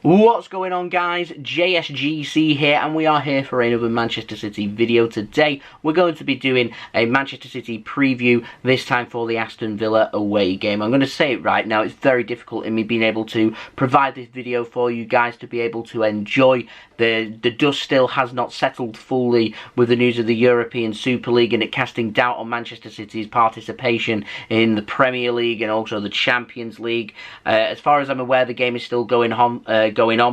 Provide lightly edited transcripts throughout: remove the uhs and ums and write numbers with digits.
What's going on, guys? JSGC here, and we are here for another Manchester City video. Today we're going to be doing a Manchester City preview, this time for the Aston Villa away game. I'm going to say it right now, it's very difficult in me being able to provide this video for you guys to be able to enjoy. The dust still has not settled fully with the news of the European Super League and it casting doubt on Manchester City's participation in the Premier League and also the Champions League. As far as I'm aware, the game is still going on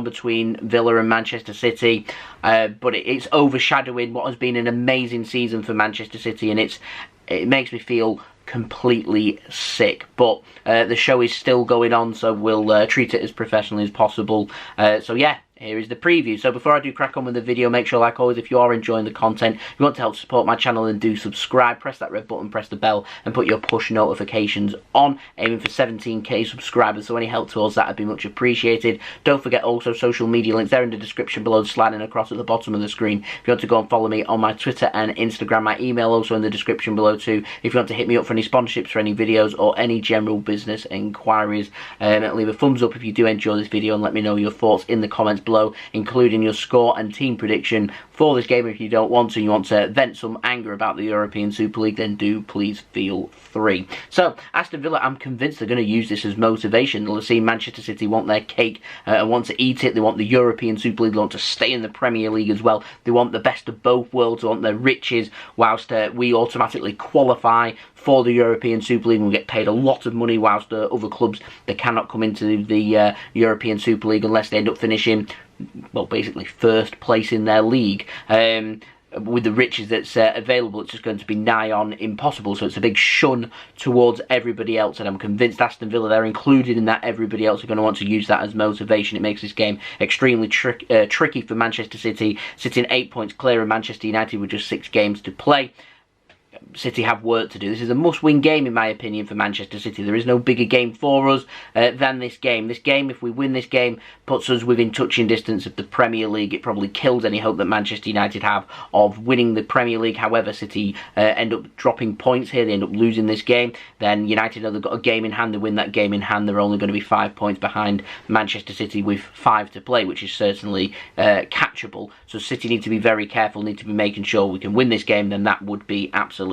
between Villa and Manchester City, but it's overshadowing what has been an amazing season for Manchester City, and it makes me feel completely sick. But the show is still going on, so we'll treat it as professionally as possible. So yeah, here is the preview. So before I do crack on with the video, make sure, like always, if you are enjoying the content, if you want to help support my channel, then do subscribe, press that red button, press the bell, and put your push notifications on. Aiming for 17k subscribers, so any help towards that would be much appreciated. Don't forget also social media links, they're in the description below, sliding across at the bottom of the screen. If you want to go and follow me on my Twitter and Instagram, my email also in the description below too. If you want to hit me up for any sponsorships for any videos or any general business inquiries, leave a thumbs up if you do enjoy this video and let me know your thoughts in the comments below, including your score and team prediction for this game. If you don't want to, you want to vent some anger about the European Super League, then do please feel free. So Aston Villa, I'm convinced they're going to use this as motivation. They'll see Manchester City want their cake and want to eat it. They want the European Super League, they want to stay in the Premier League as well. They want the best of both worlds, they want their riches, whilst we automatically qualify for the European Super League and we get paid a lot of money, whilst other clubs, they cannot come into the European Super League unless they end up finishing, well, basically first place in their league. With the riches that's available, it's just going to be nigh on impossible. So it's a big shun towards everybody else, and I'm convinced Aston Villa, they're included in that. Everybody else are going to want to use that as motivation. It makes this game extremely tricky for Manchester City, sitting 8 points clear of Manchester United with just 6 games to play. City have work to do. This is a must-win game, in my opinion, for Manchester City. There is no bigger game for us than this game. This game, if we win this game, puts us within touching distance of the Premier League. It probably kills any hope that Manchester United have of winning the Premier League. However, City end up dropping points here. They end up losing this game. Then United know they've got a game in hand. They win that game in hand. They're only going to be 5 points behind Manchester City with 5 to play, which is certainly catchable. So City need to be very careful, need to be making sure we can win this game. Then that would be absolutely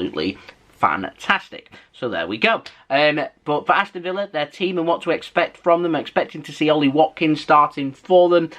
fantastic. So there we go. But for Aston Villa, their team and what to expect from them, I'm expecting to see Ollie Watkins starting for them.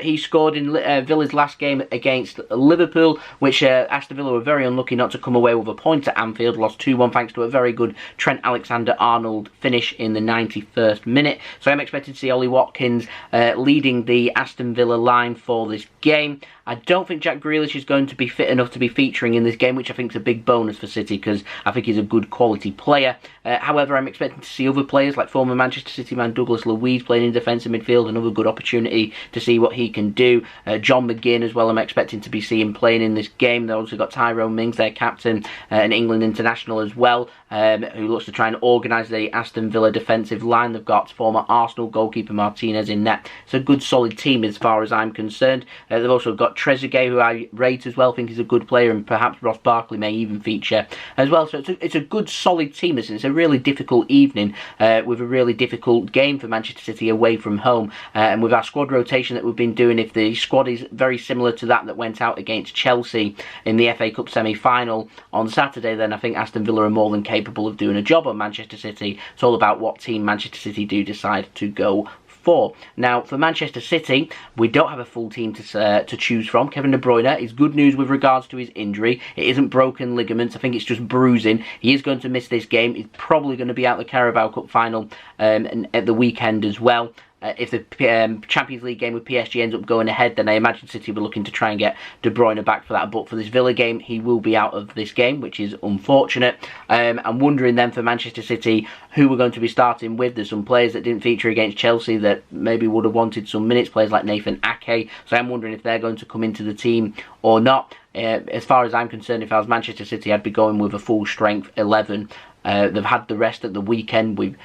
He scored in Villa's last game against Liverpool, which Aston Villa were very unlucky not to come away with a point at Anfield. Lost 2-1 thanks to a very good Trent Alexander-Arnold finish in the 91st minute. So I'm expecting to see Ollie Watkins leading the Aston Villa line for this game. I don't think Jack Grealish is going to be fit enough to be featuring in this game, which I think is a big bonus for City because I think he's a good quality player. However, I'm expecting to see other players like former Manchester City man Douglas Luiz playing in defensive midfield, another good opportunity to see what he can do. John McGinn as well, I'm expecting to be seeing playing in this game. They've also got Tyrone Mings, their captain, an England international as well, who looks to try and organise the Aston Villa defensive line. They've got former Arsenal goalkeeper Martinez in net. It's a good solid team as far as I'm concerned. They've also got Trezeguet, who I rate as well, think he's a good player, and perhaps Ross Barkley may even feature as well. So it's a good solid team. It's a really difficult evening with a really difficult game for Manchester City away from home, and with our squad rotation that we've been doing, if the squad is very similar to that went out against Chelsea in the FA Cup semi-final on Saturday, then I think Aston Villa are more than capable of doing a job on Manchester City. It's all about what team Manchester City do decide to go for. Now, for Manchester City, we don't have a full team to choose from. Kevin De Bruyne is good news with regards to his injury. It isn't broken ligaments. I think it's just bruising. He is going to miss this game. He's probably going to be out the Carabao Cup final at the weekend as well. If the Champions League game with PSG ends up going ahead, then I imagine City will be looking to try and get De Bruyne back for that. But for this Villa game, he will be out of this game, which is unfortunate. I'm wondering then for Manchester City who we're going to be starting with. There's some players that didn't feature against Chelsea that maybe would have wanted some minutes, players like Nathan Ake. So I'm wondering if they're going to come into the team or not. As far as I'm concerned, if I was Manchester City, I'd be going with a full strength 11. They've had the rest at the weekend. We've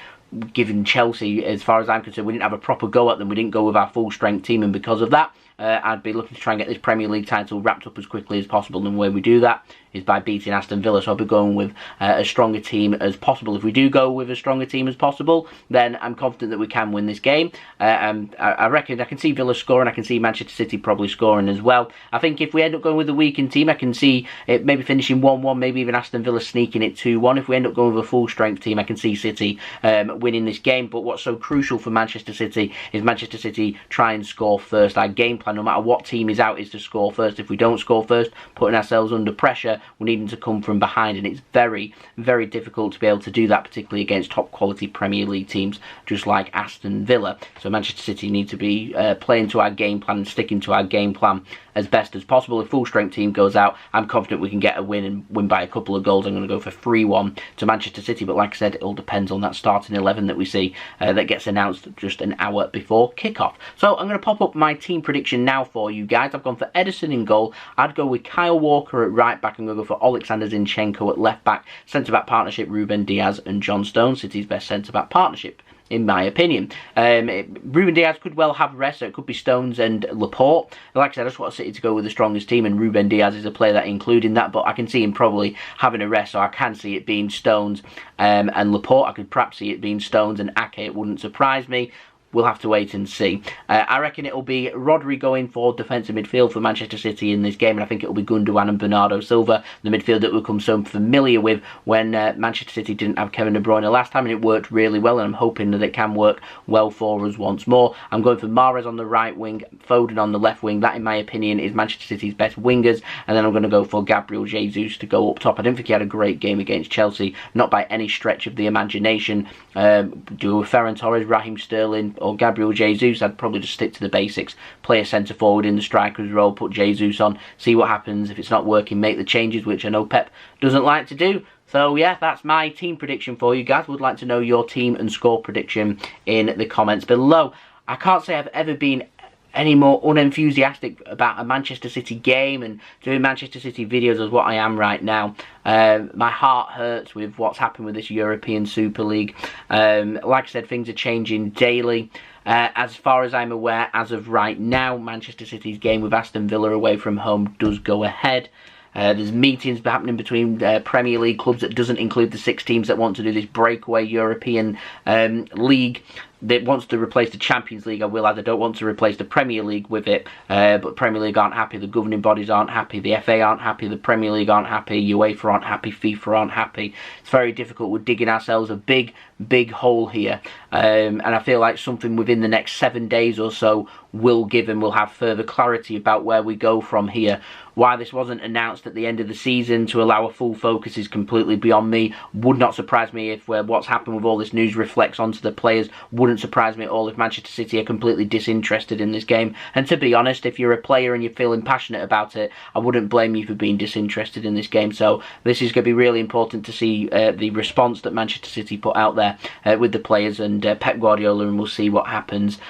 given Chelsea, as far as I'm concerned, we didn't have a proper go at them. We didn't go with our full strength team, and because of that, I'd be looking to try and get this Premier League title wrapped up as quickly as possible, and the way we do that is by beating Aston Villa. So I'll be going with as stronger team as possible. If we do go with as strong a team as possible, then I'm confident that we can win this game. I reckon I can see Villa scoring. I can see Manchester City probably scoring as well. I think if we end up going with a weakened team, I can see it maybe finishing 1-1, maybe even Aston Villa sneaking it 2-1. If we end up going with a full strength team, I can see City winning this game. But what's so crucial for Manchester City is Manchester City try and score first. Our game plan, no matter what team is out, is to score first. If we don't score first, putting ourselves under pressure, we're needing to come from behind, and it's very, very difficult to be able to do that, particularly against top quality Premier League teams just like Aston Villa. So Manchester City need to be playing to our game plan and sticking to our game plan as best as possible. If full strength team goes out, I'm confident we can get a win and win by a couple of goals. I'm going to go for 3-1 to Manchester City, but like I said, it all depends on that starting 11 that we see that gets announced just an hour before kickoff. So I'm going to pop up my team prediction now for you guys. I've gone for Ederson in goal. I'd go with Kyle Walker at right back. I'm going to go for Oleksandr Zinchenko at left back. Centre back partnership, Ruben Dias and John Stones, City's best centre back partnership, in my opinion. Ruben Dias could well have rest, so it could be Stones and Laporte. Like I said, I just want City to go with the strongest team, and Ruben Dias is a player that including that, but I can see him probably having a rest, so I can see it being Stones and Laporte. I could perhaps see it being Stones and Ake. It wouldn't surprise me. We'll have to wait and see. I reckon it'll be Rodri going for defensive midfield for Manchester City in this game, and I think it'll be Gundogan and Bernardo Silva, the midfield that we've become so familiar with when Manchester City didn't have Kevin De Bruyne last time, and it worked really well, and I'm hoping that it can work well for us once more. I'm going for Mahrez on the right wing, Foden on the left wing. That, in my opinion, is Manchester City's best wingers, and then I'm going to go for Gabriel Jesus to go up top. I didn't think he had a great game against Chelsea, not by any stretch of the imagination. Do with Ferran Torres, Raheem Sterling, or Gabriel Jesus. I'd probably just stick to the basics. Play a centre forward in the striker's role, put Jesus on, see what happens. If it's not working, make the changes, which I know Pep doesn't like to do. So yeah, that's my team prediction for you guys. Would like to know your team and score prediction in the comments below. I can't say I've ever been any more unenthusiastic about a Manchester City game and doing Manchester City videos as what I am right now. My heart hurts with what's happened with this European Super League. Like I said, things are changing daily. As far as I'm aware, as of right now, Manchester City's game with Aston Villa away from home does go ahead. There's meetings happening between Premier League clubs that doesn't include the 6 teams that want to do this breakaway European league that wants to replace the Champions League. I will add, I don't want to replace the Premier League with it, but Premier League aren't happy, the governing bodies aren't happy, the FA aren't happy, the Premier League aren't happy, UEFA aren't happy, FIFA aren't happy. It's very difficult. We're digging ourselves a big hole here, and I feel like something within the next 7 days or so will give, and we'll have further clarity about where we go from here. Why this wasn't announced at the end of the season to allow a full focus is completely beyond me. Would not surprise me if what's happened with all this news reflects onto the players. Wouldn't surprise me at all if Manchester City are completely disinterested in this game. And to be honest, if you're a player and you're feeling passionate about it, I wouldn't blame you for being disinterested in this game. So this is going to be really important to see the response that Manchester City put out there with the players and Pep Guardiola, and we'll see what happens.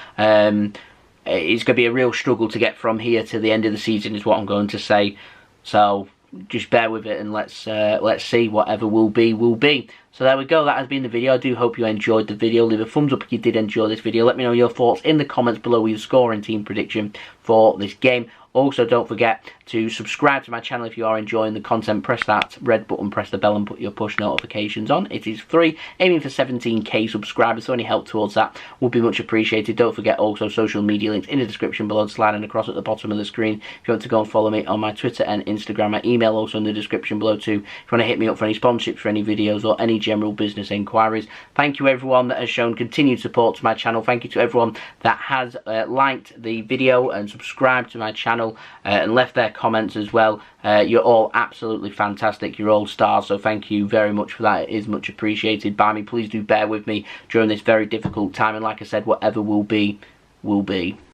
It's going to be a real struggle to get from here to the end of the season is what I'm going to say. So just bear with it and let's see. Whatever will be, will be. So there we go, that has been the video. I do hope you enjoyed the video. Leave a thumbs up if you did enjoy this video. Let me know your thoughts in the comments below with your score and team prediction for this game. Also, don't forget to subscribe to my channel if you are enjoying the content. Press that red button, press the bell and put your push notifications on. It is free, aiming for 17k subscribers, so any help towards that would be much appreciated. Don't forget also social media links in the description below, sliding across at the bottom of the screen. If you want to go and follow me on my Twitter and Instagram, my email also in the description below too. If you want to hit me up for any sponsorships, for any videos or any general business inquiries. Thank you everyone that has shown continued support to my channel. Thank you to everyone that has liked the video and subscribed to my channel and left their comments as well. You're all absolutely fantastic. You're all stars, so thank you very much for that. It is much appreciated by me. Please do bear with me during this very difficult time, and like I said, whatever will be, will be.